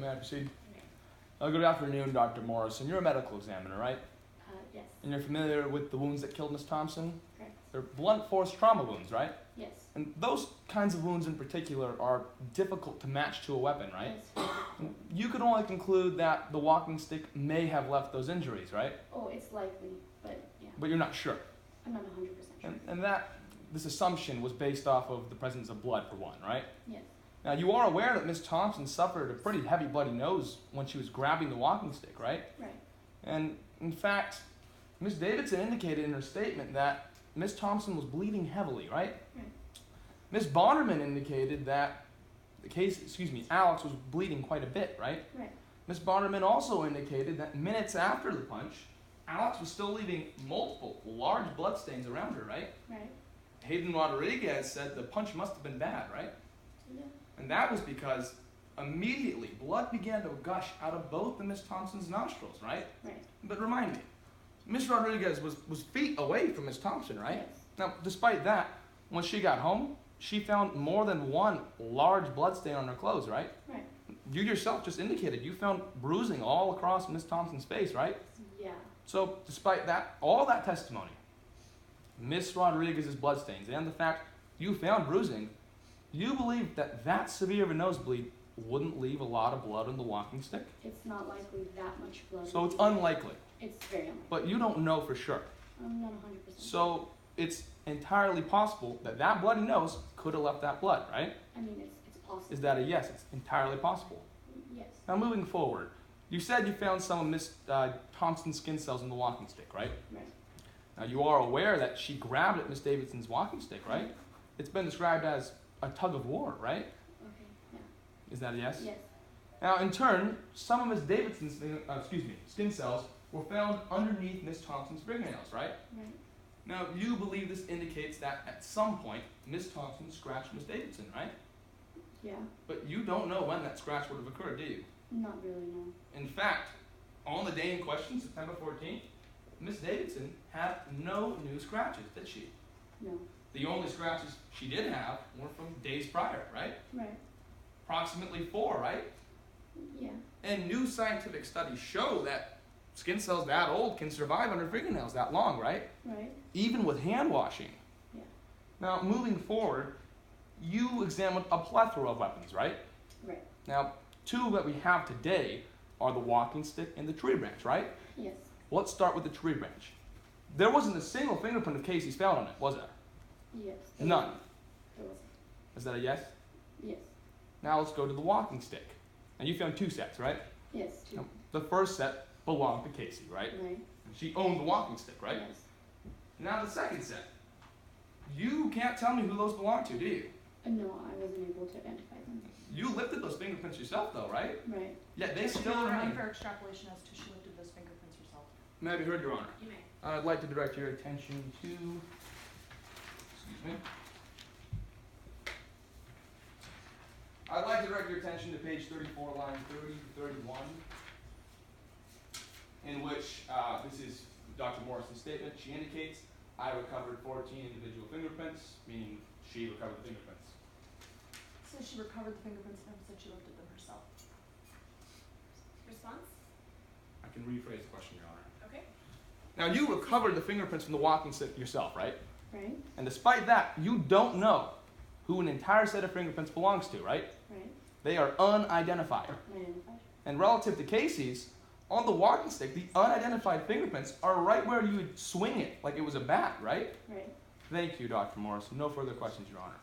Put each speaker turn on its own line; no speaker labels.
May I proceed? Good afternoon, Dr. Morrison. You're a medical examiner, right?
Yes.
And you're familiar with the wounds that killed Miss Thompson?
Correct.
They're blunt force trauma wounds, right?
Yes.
And those kinds of wounds in particular are difficult to match to a weapon, right?
Yes.
You could only conclude that the walking stick may have left those injuries, right?
Oh, it's likely, but yeah.
But you're not sure.
I'm not 100% sure.
And this assumption was based off of the presence of blood, for one, right?
Yes.
Now, you are aware that Miss Thompson suffered a pretty heavy bloody nose when she was grabbing the walking stick, right?
Right.
And in fact, Miss Davidson indicated in her statement that Miss Thompson was bleeding heavily, right?
Right.
Miss Bonnerman indicated that Alex was bleeding quite a bit, right?
Right.
Miss Bonnerman also indicated that minutes after the punch, Alex was still leaving multiple large bloodstains around her, right?
Right.
Hayden Rodriguez said the punch must have been bad, right?
Yeah.
And that was because immediately blood began to gush out of both of Miss Thompson's nostrils, right?
Right.
But remind me, Miss Rodriguez was feet away from Miss Thompson, right?
Yes.
Now, despite that, when she got home, she found more than one large bloodstain on her clothes, right?
Right.
You yourself just indicated you found bruising all across Miss Thompson's face, right?
Yeah.
So, despite that, all that testimony, Miss Rodriguez's bloodstains, and the fact you found bruising, you believe that that severe of a nosebleed wouldn't leave a lot of blood on the walking stick?
It's not likely that much blood.
So it's unlikely,
It's very unlikely.
but you don't know for sure.
I'm not 100%.
So it's entirely possible that that bloody nose could have left that blood, right?
I mean, it's possible.
Is that a yes? It's entirely possible.
Yes.
Now moving forward, you said you found some of Miss Thompson's skin cells in the walking stick, right?
Right.
Now you are aware that she grabbed at Miss Davidson's walking stick, right? It's been described as a tug of war, right?
Okay. Yeah.
Is that a yes?
Yes.
Now in turn, some of Miss Davidson's skin cells were found underneath Miss Thompson's fingernails, right?
Right.
Now you believe this indicates that at some point Miss Thompson scratched Miss Davidson, right?
Yeah.
But you don't know when that scratch would have occurred, do you?
Not really, no.
In fact, on the day in question, September 14th, Miss Davidson had no new scratches, did she?
No.
The only scratches she did have were from days prior, right?
Right.
Approximately 4, right?
Yeah.
And new scientific studies show that skin cells that old can survive under fingernails that long, right?
Right.
Even with hand washing.
Yeah.
Now, moving forward, you examined a plethora of weapons, right?
Right.
Now, 2 that we have today are the walking stick and the tree branch, right?
Yes.
Let's start with the tree branch. There wasn't a single fingerprint of Casey's found on it, was there?
Yes.
None.
There was.
Is that a yes?
Yes.
Now let's go to the walking stick. And you found 2 sets, right?
Yes. Two.
Now, the first set belonged to Casey, right?
Right.
She owned the walking stick, right?
Yes.
Now the second set. You can't tell me who those belong to, do you?
No, I wasn't able to identify them.
You lifted those fingerprints yourself, though, right?
Right.
Yeah, they
Your
still
Honor,
remain.
unfair extrapolation as to she lifted those fingerprints herself.
May I be heard, Your Honor?
You may.
I'd like to direct your attention to, excuse me. I'd like to direct your attention to page 34, line 30 to 31, in which this is Dr. Morrison's statement. She indicates, I recovered 14 individual fingerprints, meaning she recovered the fingerprints.
So she recovered the fingerprints and said she lifted them herself. Response?
I can rephrase the question, Your Honor.
Okay.
Now, you recovered the fingerprints from the walking stick yourself, right?
Right.
And despite that, you don't know who an entire set of fingerprints belongs to, right?
Right.
They are unidentified.
Unidentified.
And relative to Casey's, on the walking stick, the unidentified fingerprints are right where you would swing it, like it was a bat, right?
Right.
Thank you, Dr. Morris. No further questions, Your Honor.